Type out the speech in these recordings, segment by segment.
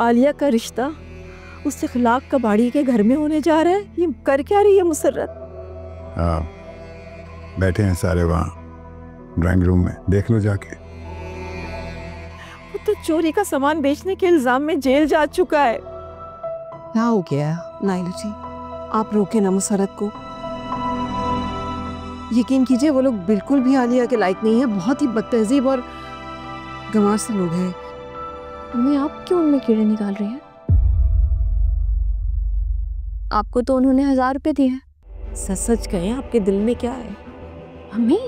आलिया का रिश्ता उस इखलाक कबाड़ी के घर में होने जा रहा है। ये कर क्या रही है मुसर्रत? हाँ, बैठे हैं सारे वहाँ ड्राइंग रूम में, देख लो जाके। वो तो चोरी का सामान बेचने के इल्जाम में जेल जा चुका है। क्या हो गया नाइला जी? आप रोके ना मुसर्रत को। यकीन कीजिए वो लोग बिल्कुल भी आलिया के लायक नहीं है। बहुत ही बदतहजीब और गंवार से लोग हैं। मम्मी, आप क्यों उनमें कीड़े निकाल रही हैं? आपको तो उन्होंने 1000 रुपए दिए हैं। सच सच कहें, आपके दिल में क्या है? मम्मी,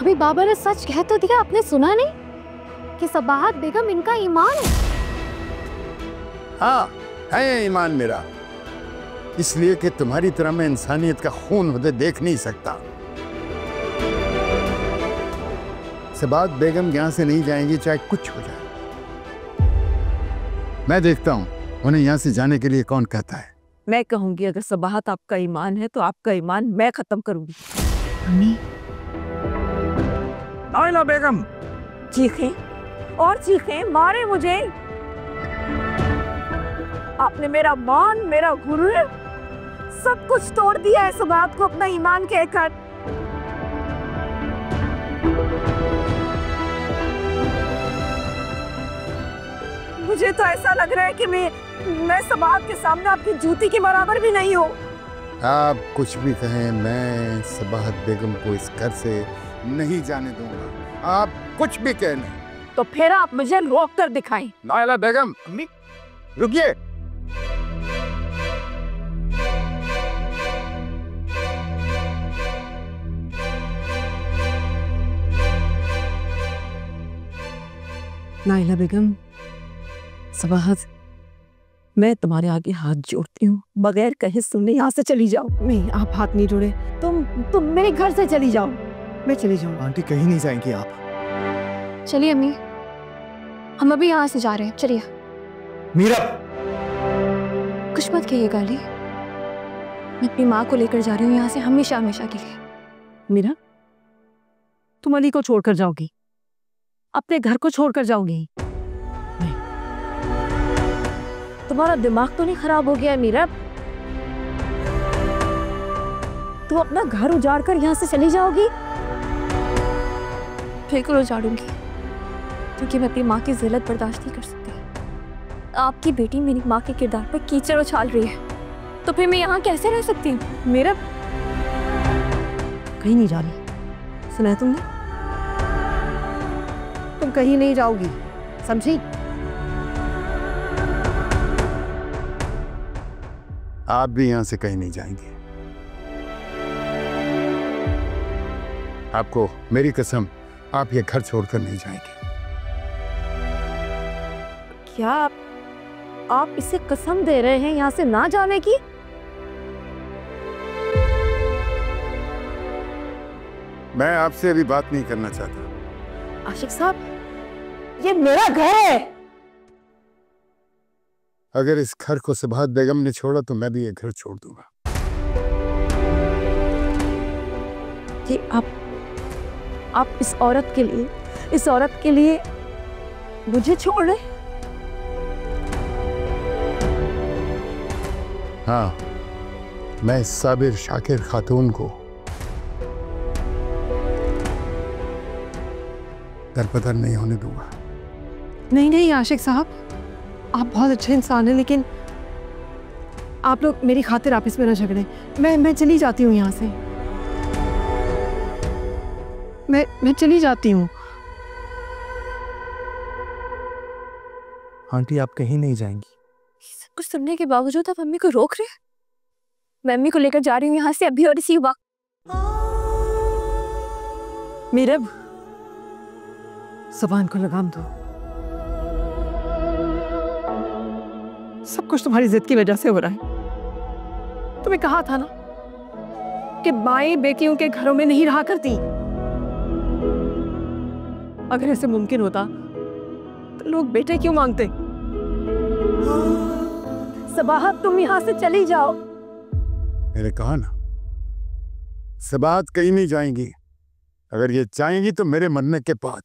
अभी बाबा ने सच कह तो दिया, आपने सुना नहीं कि सबाहत बेगम इनका ईमान है? हाँ, है ईमान मेरा, इसलिए कि तुम्हारी तरह मैं इंसानियत का खून होते देख नहीं सकता। सबाहत बेगम यहाँ से नहीं जाएंगी चाहे कुछ हो जाए। मैं देखता हूँ उन्हें यहाँ से जाने के लिए कौन कहता है। मैं कहूंगी अगर सबाहत आपका ईमान है तो आपका ईमान मैं खत्म करूंगी। मम्मी, नाइला बेगम, चीखें और चीखें, मारे मुझे। आपने मेरा मान, मेरा गुरूर, सब कुछ तोड़ दिया है सबाहत को अपना ईमान कहकर। मुझे तो ऐसा लग रहा है कि मैं सबाहत के सामने आपकी जूती के बराबर भी नहीं हूँ। आप कुछ भी कहें, मैं सबाहत बेगम को इस घर से नहीं जाने दूंगा। आप कुछ भी कह लें। तो फिर आप मुझे रोक कर दिखाएं। नाइला बेगम, रुकिए। नाइला बेगम, सबाहत, मैं तुम्हारे आगे हाथ जोड़ती हूँ, बगैर कहे सुने यहाँ से चली जाओ। नहीं, आप हाथ नहीं जोड़े। तुम मेरे घर से चली जाओ। मैं चली जाऊँ। आंटी कहीं नहीं जाएंगी आप। चलिए अम्मी, हम अभी यहाँ से जा रहे हैं, चलिए। मीरा, कुछ मत कहिएगा अली, मैं अपनी माँ को लेकर जा रही हूँ यहाँ से हमेशा हमेशा के लिए। मीरा, तुम अली को छोड़कर जाओगी? अपने घर को छोड़कर जाओगी? नहीं। तुम्हारा दिमाग तो नहीं खराब हो गया है मीरा? तुम अपना घर उजाड़ कर यहाँ से चली जाओगी? बिल्कुल उजाड़ूंगी, क्योंकि मैं अपनी माँ की जिल्लत बर्दाश्त नहीं कर सकती। आपकी बेटी मेरी माँ के किरदार पर कीचड़ उछाल रही है, तो फिर मैं यहाँ कैसे रह सकती हूँ? मेरा कहीं नहीं जा रही, सुना है तुमने? तुम कहीं नहीं जाओगी, समझी? आप भी यहाँ से कहीं नहीं जाएंगे। आपको मेरी कसम, आप ये घर छोड़कर नहीं जाएंगे। क्या आप इसे कसम दे रहे हैं यहाँ से ना जाने की? मैं आपसे अभी बात नहीं करना चाहता। आशिक साहब, ये मेरा घर है। अगर इस घर को सबाहत बेगम ने छोड़ा तो मैं भी ये घर छोड़ दूंगा। ये आप इस औरत के लिए मुझे छोड़ रहे? हाँ, मैं इस साबिर शाकिर खातून को दरपदर नहीं होने दूंगा। नहीं नहीं आशिक साहब, आप बहुत अच्छे इंसान हैं, लेकिन आप लोग मेरी खातिर आपस में ना झगड़ें। मैं चली जाती हूँ यहाँ से। मैं चली जाती हूँ। आंटी आप कहीं नहीं जाएंगी। सब कुछ सुनने के बावजूद आप मम्मी को रोक रहे हैं? मैं मम्मी को लेकर जा रही हूँ यहाँ से अभी और इसी वक्त। मीरब, ज़ुबान को लगाम दो। सब कुछ तुम्हारी जिद की वजह से हो रहा है। तुम्हें कहा था ना कि माएं बेटियों के घरों में नहीं रहा करती। अगर ऐसे मुमकिन होता तो लोग बेटे क्यों मांगते? सबाहत, तुम यहाँ से चली जाओ। मैंने कहा ना, सबाहत कहीं नहीं जाएंगी। अगर ये चाहेंगी तो मेरे मरने के बाद।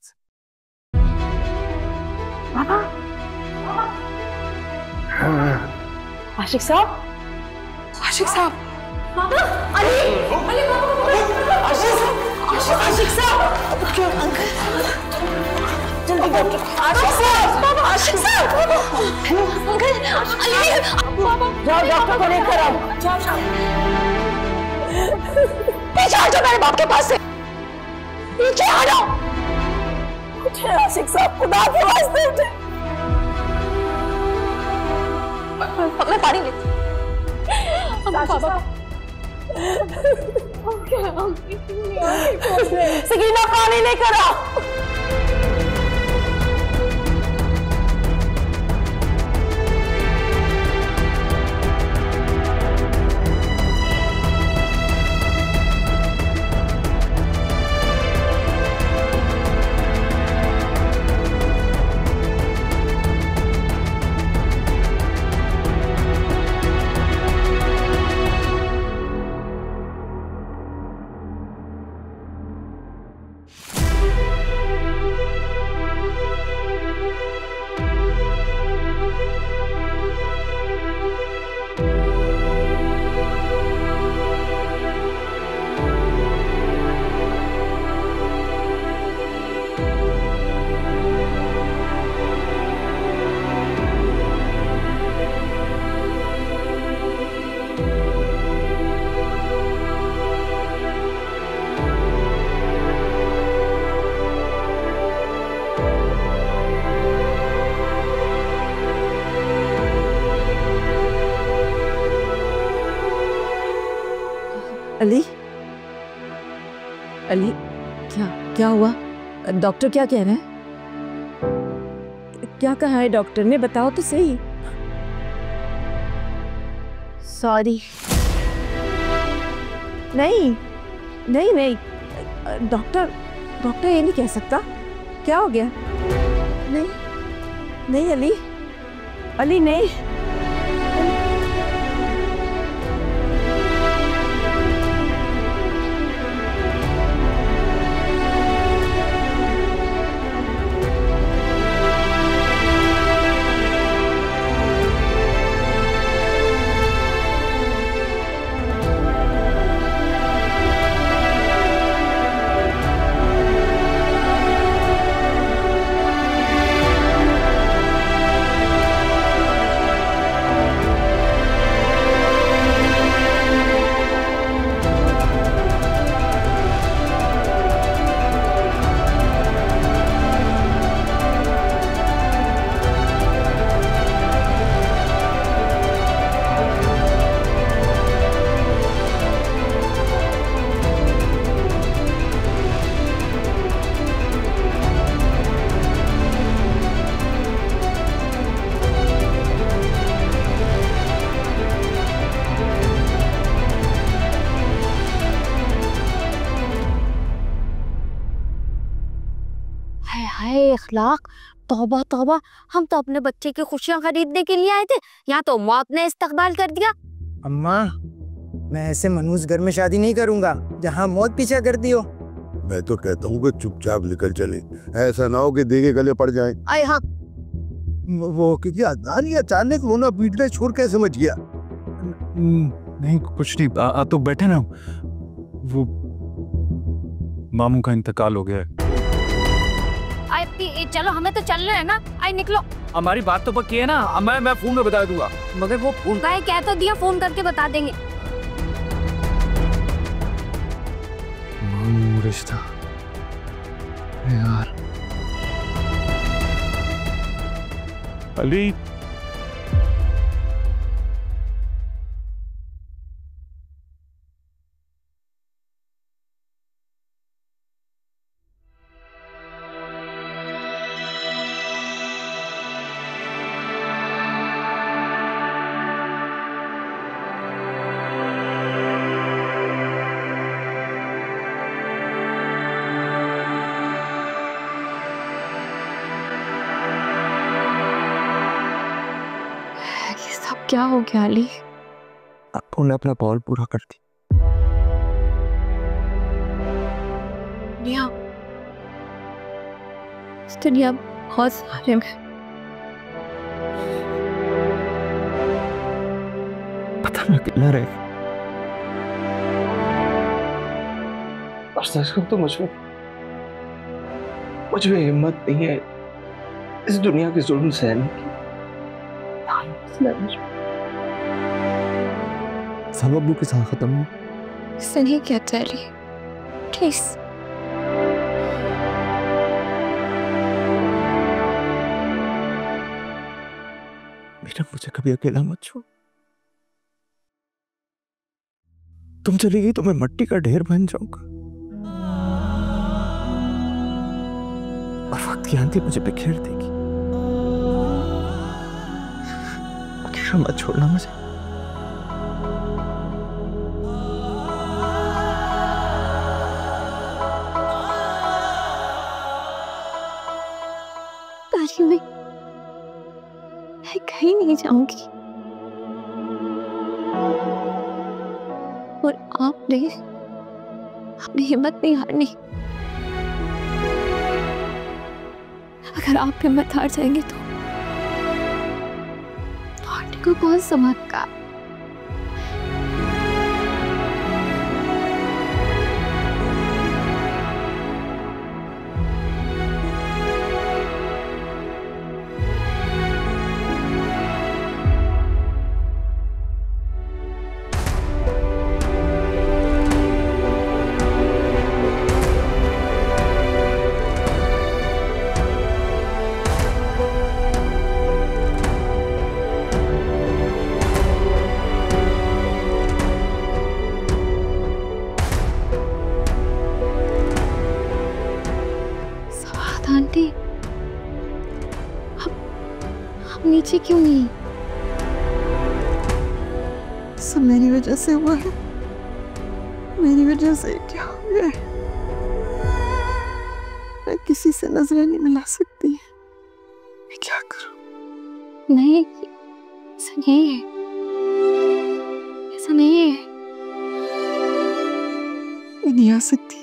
आशिक साहब, आशिक साहब, बाबा, अली, अली बाबा, आशिक साहब, अंकल, जल्दी डॉक्टर, आशिक साहब, बाबा, आशिक साहब, अंकल, अली, बाबा, जाओ डॉक्टर को लेकर आओ, जाओ, पीछे हटो मेरे बाप के पास से, पीछे हटो, उठे आशिक साहब, खुदा के वास्ते उठे। मैं पानी लेती हूँ। सकीना पानी लेकर आओ। अली, अली, क्या हुआ? डॉक्टर क्या कह रहे हैं? क्या कहा है डॉक्टर ने? बताओ तो सही। सॉरी। नहीं नहीं नहीं, डॉक्टर ये नहीं कह सकता। क्या हो गया? नहीं नहीं अली, अली नहीं। हाय अखलाक, तौबा तौबा, हम तो अपने बच्चे की खुशियां खरीदने के लिए आए थे, यहाँ तो मौत ने इस्तकबाल कर दिया। अम्मा, मैं ऐसे मनहूस घर में शादी नहीं करूंगा जहाँ मौत पीछा करती हो। मैं तो कहता हूँ कि चुपचाप निकल चले, ऐसा ना हो कि देगे गले पड़ जाए। आए हाँ, वो क्योंकि अदानी अचानक रोना पीटना छोड़ कैसे मच गया? नहीं कुछ नहीं, तो बैठे ना। वो मामू का इंतकाल हो गया है। चलो हमें तो चलना है ना, आई निकलो। हमारी बात तो पक्की है ना, मैं फोन में बता दूंगा। मगर वो फोन का कह तो दिया, फोन करके बता देंगे। मामू रिश्ता यार। अली क्या हो गया अली? उन्हें अपना बॉल पूरा कर दी। दुनिया बहुत सारे में मैं अकेला रह गया। और सच कहूं तो मुझ में हिम्मत नहीं है इस दुनिया के जुल्म सहने की। सब अब्बू के साथ खत्म हुआ। ऐसे नहीं कहते अली, प्लीज। बेटा मुझे कभी अकेला मत छोड़। तुम चली गई तो मैं मिट्टी का ढेर बन जाऊंगा और वक्त की आंधी मुझे बिखेर देगी। अकेला मत छोड़ना मुझे। मैं कहीं नहीं जाऊंगी और आपने अपनी हिम्मत नहीं हारनी। अगर आप हिम्मत हार जाएंगे तो हारने को कौन संभालेगा? आंटी, हम नीचे क्यों नहीं? सब मेरी वजह से हुआ है। मेरी वजह से क्या हो गया है? मैं किसी से नजरें नहीं मिला सकती। मैं क्या करूं? नहीं, ऐसा नहीं है, ऐसा नहीं है। मैं नहीं आ सकती।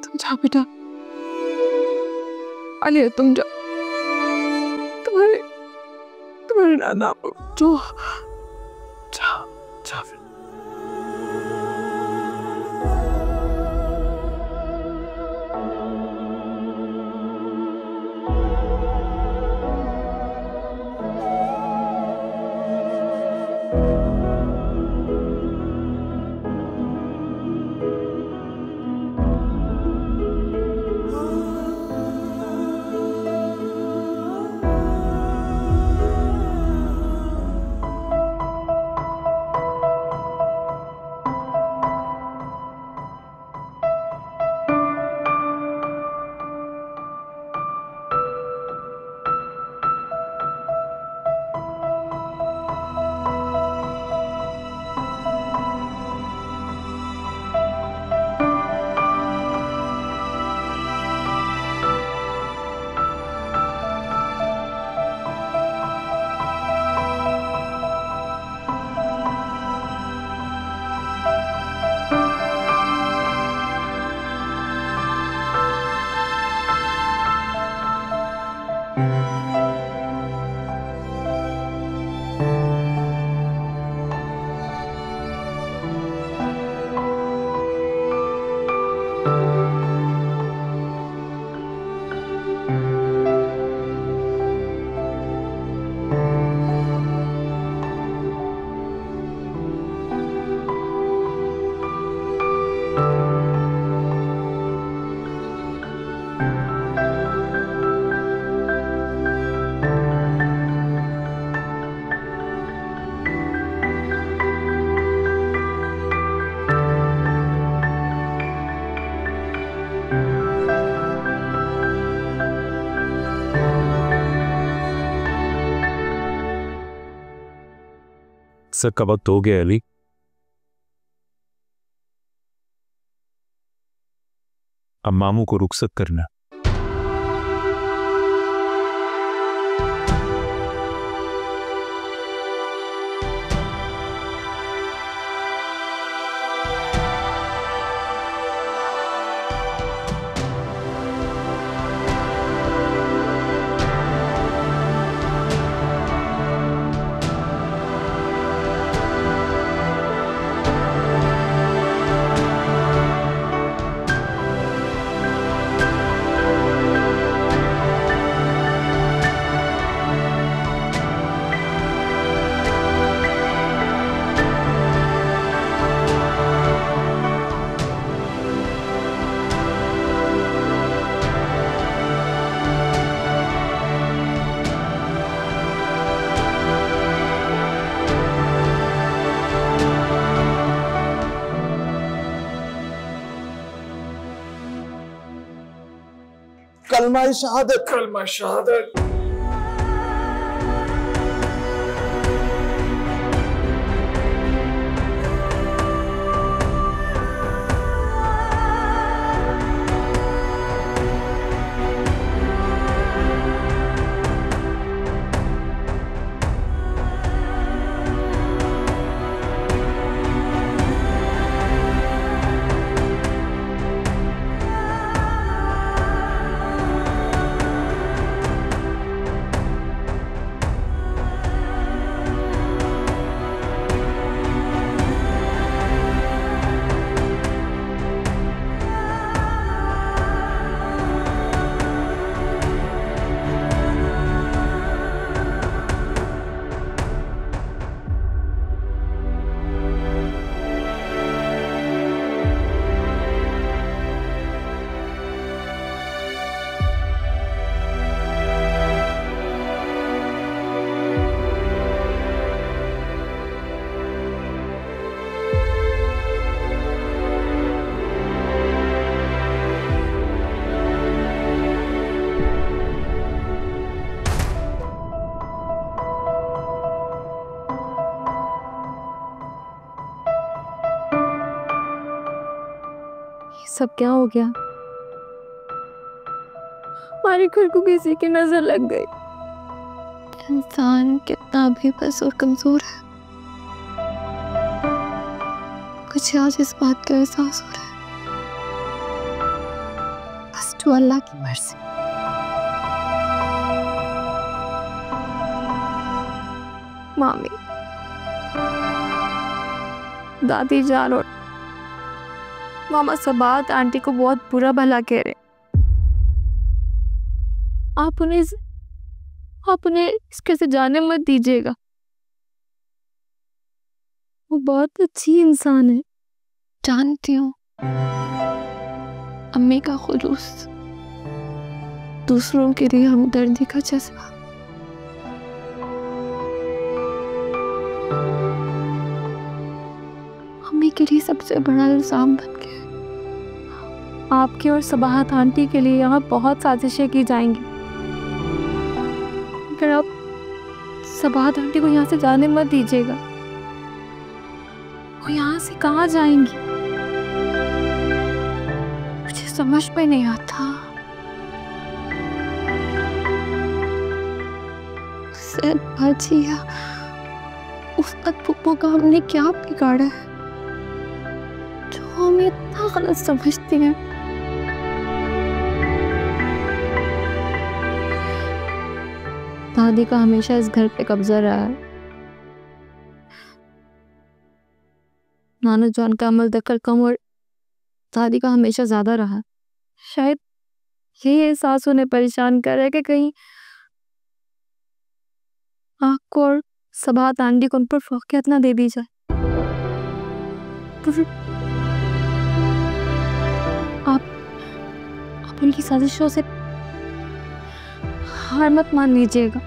तुम जाओ बेटा। अली तुम जाओ। तुम्हारे नाना जो जाओ जाओ। सर का वक्त हो गया अली। अब मामू को रुखसत करना। कलमा शहादत। कलमा शहादत। सब क्या हो गया? हमारे घर को किसी की नजर लग गई। इंसान कितना बेबस और कमजोर है। कुछ आज इस बात का एहसास हो रहा है। बस तो अल्लाह की मर्जी। मामी, दादी जान और मामा सबात आंटी को बहुत बुरा भला कह रहे। आप उन्हें इसके से जाने मत दीजिएगा। वो बहुत अच्छी इंसान है। जानती हूँ, अम्मी का खुलूस, दूसरों के लिए हमदर्दी का जज्बा। अम्मी के लिए सबसे बड़ा इल्जाम बन गया। आपकी और सबाहत आंटी के लिए यहाँ बहुत साजिशें की जाएंगी। अगर आप सबाहत आंटी को यहाँ से जाने मत दीजिएगा, वो यहाँ से कहाँ जाएंगी? मुझे समझ में नहीं आता। सैद बाजी या उफ़त फुप्पो का हमने क्या बिगाड़ा है जो हमें इतना गलत समझती हैं? दादी का हमेशा इस घर पे कब्जा रहा है। नाना जान का अमल दखल कम और दादी का हमेशा ज्यादा रहा। शायद यही एहसास उन्हें परेशान कर रहा है कि कहीं आपको और सबाहत आंटी को उन पर फौकियत ना दे दी जाए। तो फिर आप उनकी साजिशों से हार मत मान लीजिएगा।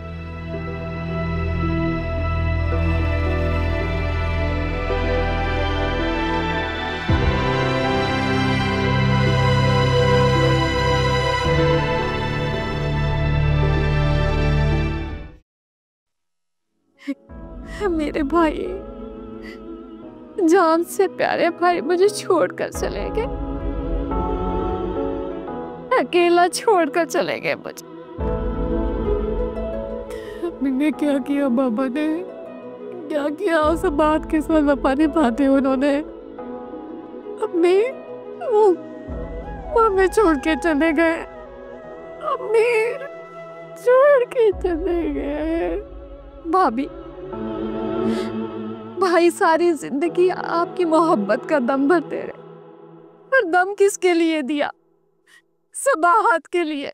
मेरे भाई, जान से प्यारे भाई मुझे छोड़कर चले गए। अकेला छोड़कर चले गए मुझे। मैंने क्या किया? बाबा ने क्या किया? उस बात के साथ वफा निभाते उन्होंने। अम्मी वो हमें छोड़ के चले गए। अम्मी छोड़ के चले गए। भाभी, भाई सारी जिंदगी आपकी मोहब्बत का दम भरते रहे, पर दम किसके लिए दिया? सबाहत के लिए।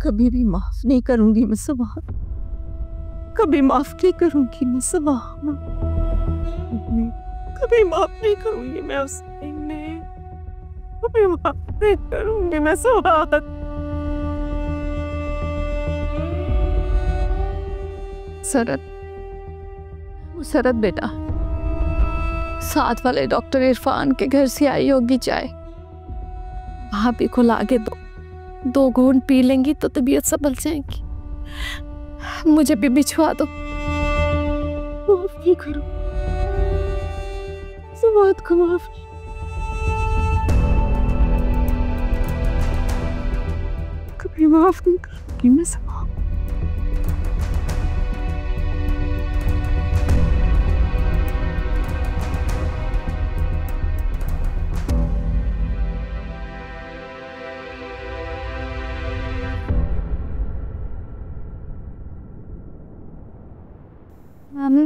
कभी भी माफ नहीं करूंगी मैं सबाहत, कभी माफ नहीं करूंगी मैं सबाहत, कभी माफ नहीं करूंगी मैं उसे, कभी माफ नहीं करूंगी मैं सबाहत। सरत बेटा, साथ वाले डॉक्टर इरफान के घर से आई होगी चाय, भाभी को लाके दो। 2 घूंट पी लेंगी तो तबीयत संभल जाएगी। मुझे भी भिजवा दो। माफ नहीं करो, समात को माफ नहीं। कभी माफ नहीं करूंगी मैं समात। मामी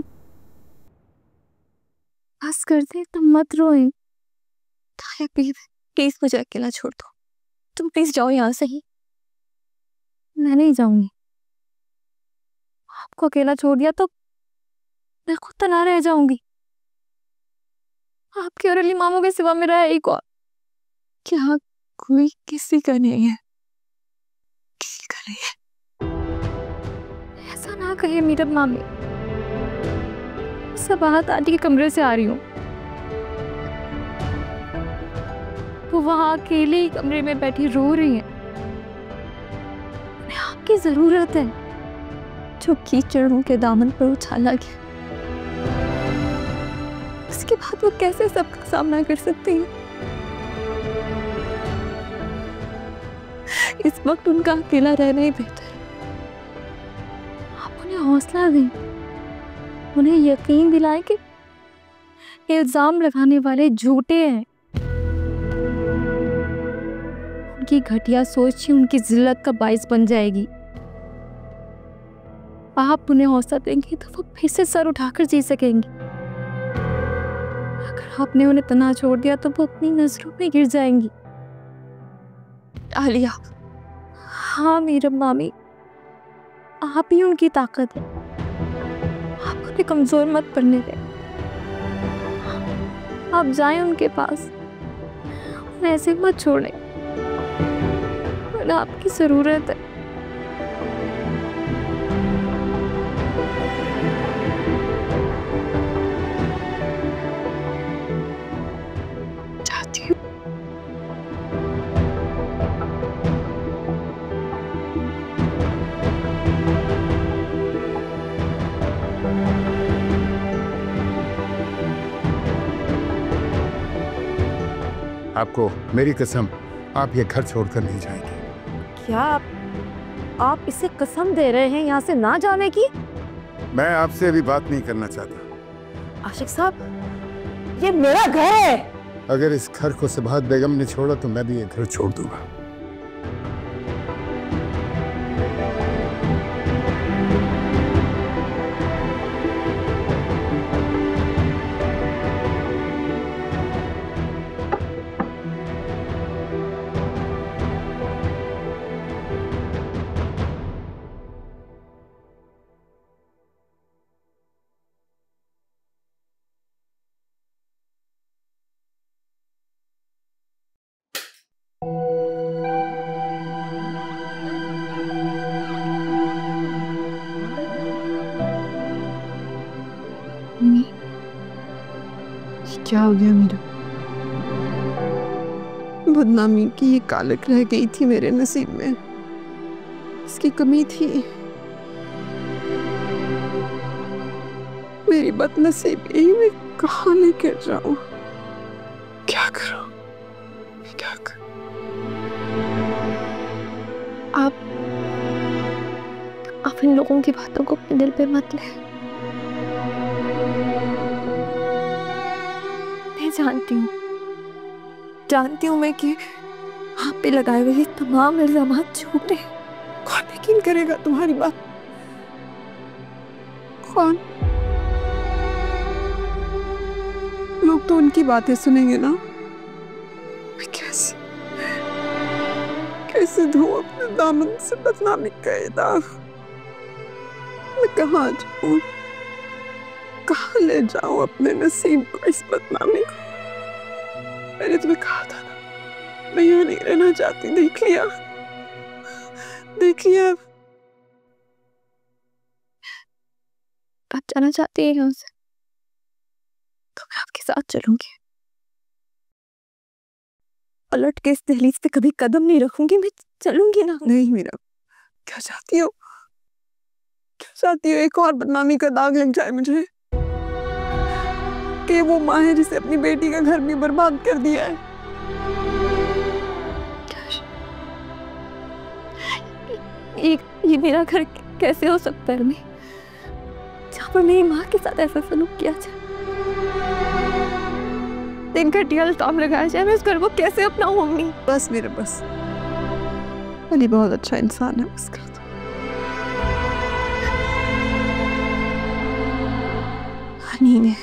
बस कर दे, तुम मत रोए। प्लीज मुझे अकेला छोड़ दो। तुम प्लीज जाओ यहाँ से ही। मैं नहीं जाऊंगी। आपको अकेला छोड़ दिया तो मैं खुद तनहा रह जाऊंगी। आपके और अली मामू के सिवा मेरा एक और क्या कोई किसी का नहीं है? किसी का नहीं है। ऐसा ना कहिए मीरब मामी। सबाहत आंटी के कमरे से आ रही हूँ। वो वहां अकेले ही कमरे में बैठी रो रही है। उन्हें आपकी जरूरत है। जो कीचड़ों के दामन पर उछाला गया, उसके बाद वो कैसे सबका सामना कर सकती हैं? इस वक्त उनका अकेला रहना ही बेहतर है। आप उन्हें हौसला दें, उन्हें यकीन दिलाएं कि इल्जाम लगाने वाले झूठे हैं। उनकी घटिया सोच ही उनकी जिल्लत का बाइस बन जाएगी। आप उन्हें हौसला देंगे तो वो फिर से सर उठाकर जी सकेंगी। अगर आपने उन्हें तना छोड़ दिया तो वो अपनी नजरों में गिर जाएंगी। आलिया, हाँ मीरब मामी, आप ही उनकी ताकत है। आप उन्हें कमजोर मत पड़ने दें। आप जाएं उनके पास, उन्हें ऐसे मत छोड़ें। उन्हें आपकी जरूरत है। चाहती हूँ आपको मेरी कसम, आप ये घर छोड़कर नहीं जाएंगे। क्या आप इसे कसम दे रहे हैं यहाँ से ना जाने की? मैं आपसे अभी बात नहीं करना चाहता। आशिक साहब, ये मेरा घर है। अगर इस घर को सबाहत बेगम ने छोड़ा तो मैं भी ये घर छोड़ दूंगा। क्या हो गया मेरा? बदनामी की ये कालक रह गई थी मेरे नसीब में। इसकी कमी थी। मेरी बदनसीबी मैं कहाँ लेकर जाऊं? क्या करूं? क्या करूं? आप इन लोगों की बातों को अपने दिल पे मत ले। जानती हूँ मैं कि आप पे लगाए हुए तमाम इल्जामात झूठे हैं। कौन यकीन करेगा तुम्हारी बात? कौन? लोग तो उनकी बातें सुनेंगे ना। मैं कैसे धोऊं अपने दामन से बदनामी का ये दाग? मैं कहाँ जाऊं? कहाँ ले जाऊं अपने नसीब को, इस बदनामी को? मैंने तुम्हें कहा था ना, मैं यहाँ नहीं रहना चाहती। देख लिया। आप जाना चाहती हैं यहाँ से तो मैं आपके साथ चलूंगी। पलट के इस दहलीज पे कभी कदम नहीं रखूंगी, मैं चलूंगी ना। नहीं मीरा, क्या चाहती हो? क्या चाहती हो? एक और बदनामी का दाग लग जाए मुझे कि वो माँ है जिसे अपनी बेटी का घर भी बर्बाद कर दिया है। ये मेरा घर कैसे हो सकता है जहाँ पर मेरी माँ के साथ ऐसा सलूक किया जाए, दिन घटिया इल्जाम लगाया जाए? मैं उस घर को कैसे अपनाऊं अम्मी? बस मेरे बस, अली बहुत अच्छा इंसान है उसका। हनी ने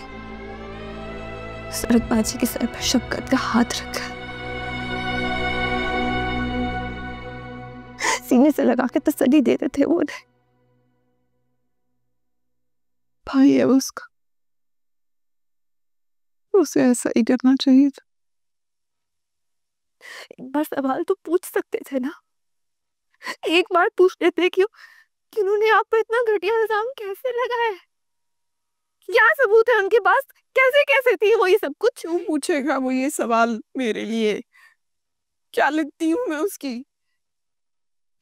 सरद बाजी के सर पर शफकत का हाथ रखा, सीने से लगा के तसल्ली दे रहे थे वो। भाई है उसका, उसे ऐसा ही करना चाहिए था। एक बार सवाल तो पूछ सकते थे ना, एक बार पूछ लेते कि उन्होंने आप पर इतना घटिया इल्जाम कैसे लगाया है? क्या सबूत है उनके पास? कैसे कैसे थी वो ये सब कुछ? क्यों पूछेगा वो ये सवाल मेरे लिए? क्या लगती हूँ मैं उसकी?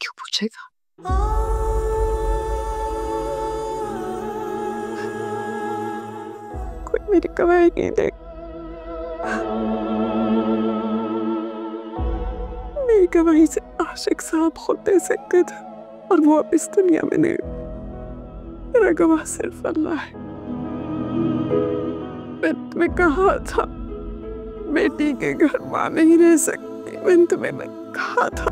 क्यों पूछेगा? कोई मेरी गवाही नहीं दे, मेरी गवाही से आशिक साहब खुद दे सकते थे, और वो अब इस दुनिया में नहीं। मेरा गवाह सिर्फ अल्लाह है। मैंने तुम्हें कहा था बेटी के घर मां नहीं रह सकती, मैंने तुम्हें कहा था।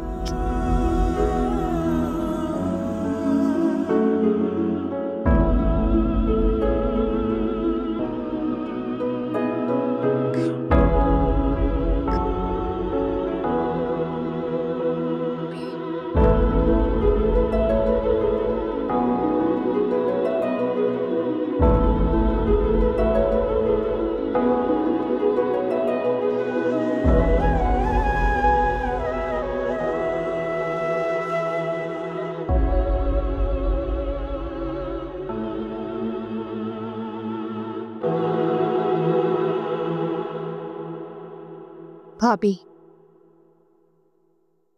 भाभी,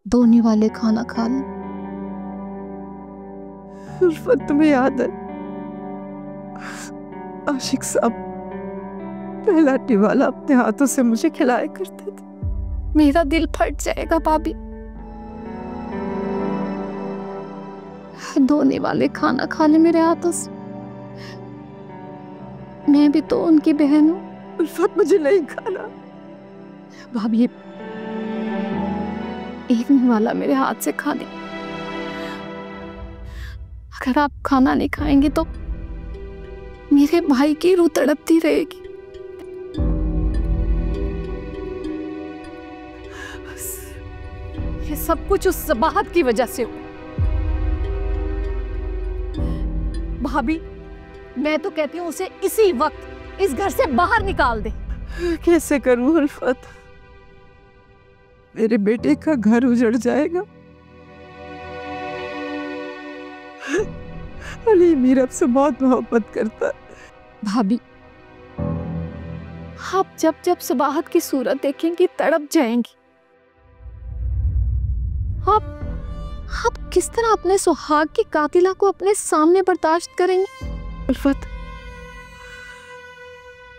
धोने वाले खाना खा लो। उल्फत, तुम्हें याद है आशिक साहब पहला टिवाला अपने हाथों से मुझे खिलाया करते थे? मेरा दिल फट जाएगा भाभी। धोने वाले खाना खा ले मेरे हाथों से। मैं भी तो उनकी बहन हूँ। उल्फत, मुझे नहीं खाना। भाभी, एक वाला मेरे हाथ से खा दे। अगर आप खाना नहीं खाएंगे तो मेरे भाई की रूह तड़पती रहेगी। ये सब कुछ उस सबाहत की वजह से हुआ। भाभी, मैं तो कहती हूँ उसे इसी वक्त इस घर से बाहर निकाल दे। कैसे करूं उल्फत? मेरे बेटे का घर उजड़ जाएगा। अली मीरब से बहुत मोहब्बत करता है। भाभी, आप जब जब सबाहत की सूरत देखेंगी तड़प जाएंगी। आप किस तरह अपने सुहाग की कातिला को अपने सामने बर्दाश्त करेंगी? उल्फत,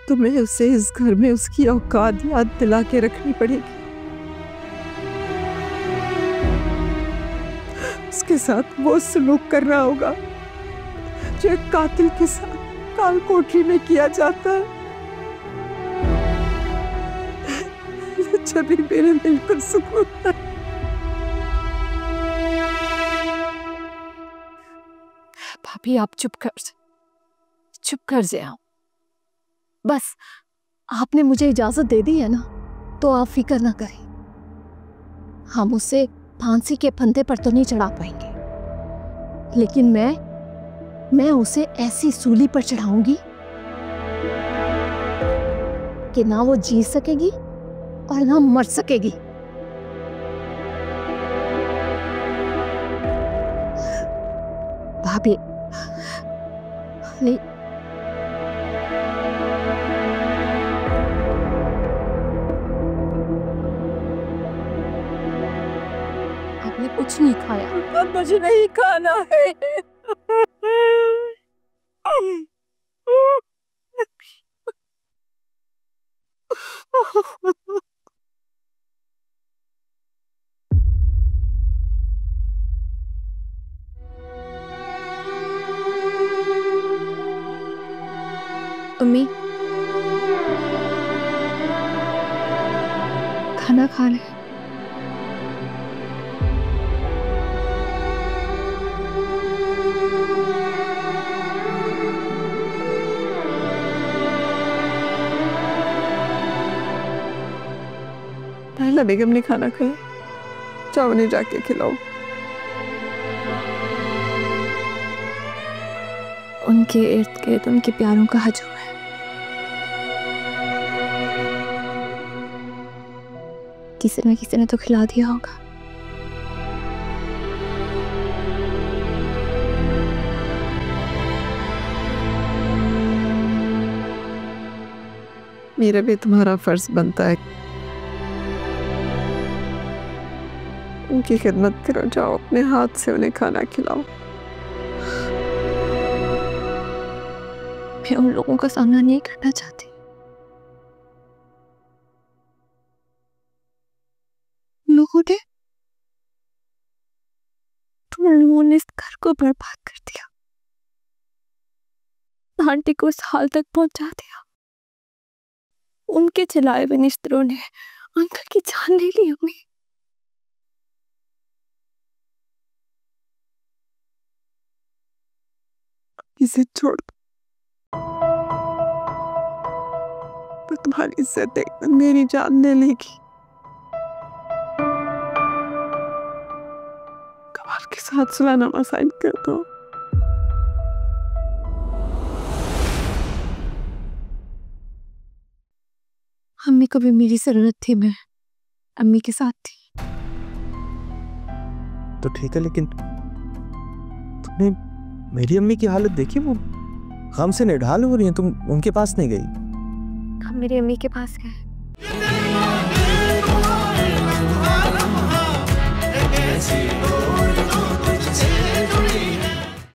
तुम्हें उसे इस घर में उसकी औकात याद दिला के रखनी पड़ेगी। उसके साथ वो सलूक करना होगा जो एक कातिल के साथ काल कोठरी में किया जाता है। जब मेरे दिल को सुकून है। भाभी, आप चुप कर जाओ। बस आपने मुझे इजाजत दे दी है ना, तो आप फिक्र ना करें। हम उसे फांसी के फंदे पर तो नहीं चढ़ा पाएंगे, लेकिन मैं उसे ऐसी सूली पर चढ़ाऊंगी कि ना वो जी सकेगी और ना मर सकेगी। भाभी, नहीं, कुछ नहीं खाया। मुझे नहीं खाना है। अम्मी खाना खा रहे हैं। नाइला बेगम ने खाना खाया, जाओ उन्हें जाके खिलाओ। उनके इर्द गिर्द उनके प्यारों का हजूम है। किसी न किसी ने तो खिला दिया होगा। मेरा भी तुम्हारा फर्ज बनता है, उनकी खिदमत करो, जाओ अपने हाथ से उन्हें खाना खिलाओ। मैं उन लोगों का सामना नहीं करना चाहती। तुम लोगों ने इस घर को बर्बाद कर दिया, आंटी को इस हाल तक पहुंचा दिया। उनके चलाए हुए निश्तरों ने अंकल की जान ले ली। अम्मी इसे छोड़ दो, तो तुम्हारी इज्जत देखकर मेरी जान ले लेगी। कमाल के साथ सुलानामा साइन कर दो। अम्मी को भी मेरी जरूरत थी, मैं अम्मी के साथ थी। तो ठीक है, लेकिन तुमने मेरी अम्मी की हालत देखी? वो गम से निढाल हो रही है, तुम उनके पास नहीं गई? हम मेरी अम्मी के पास गए।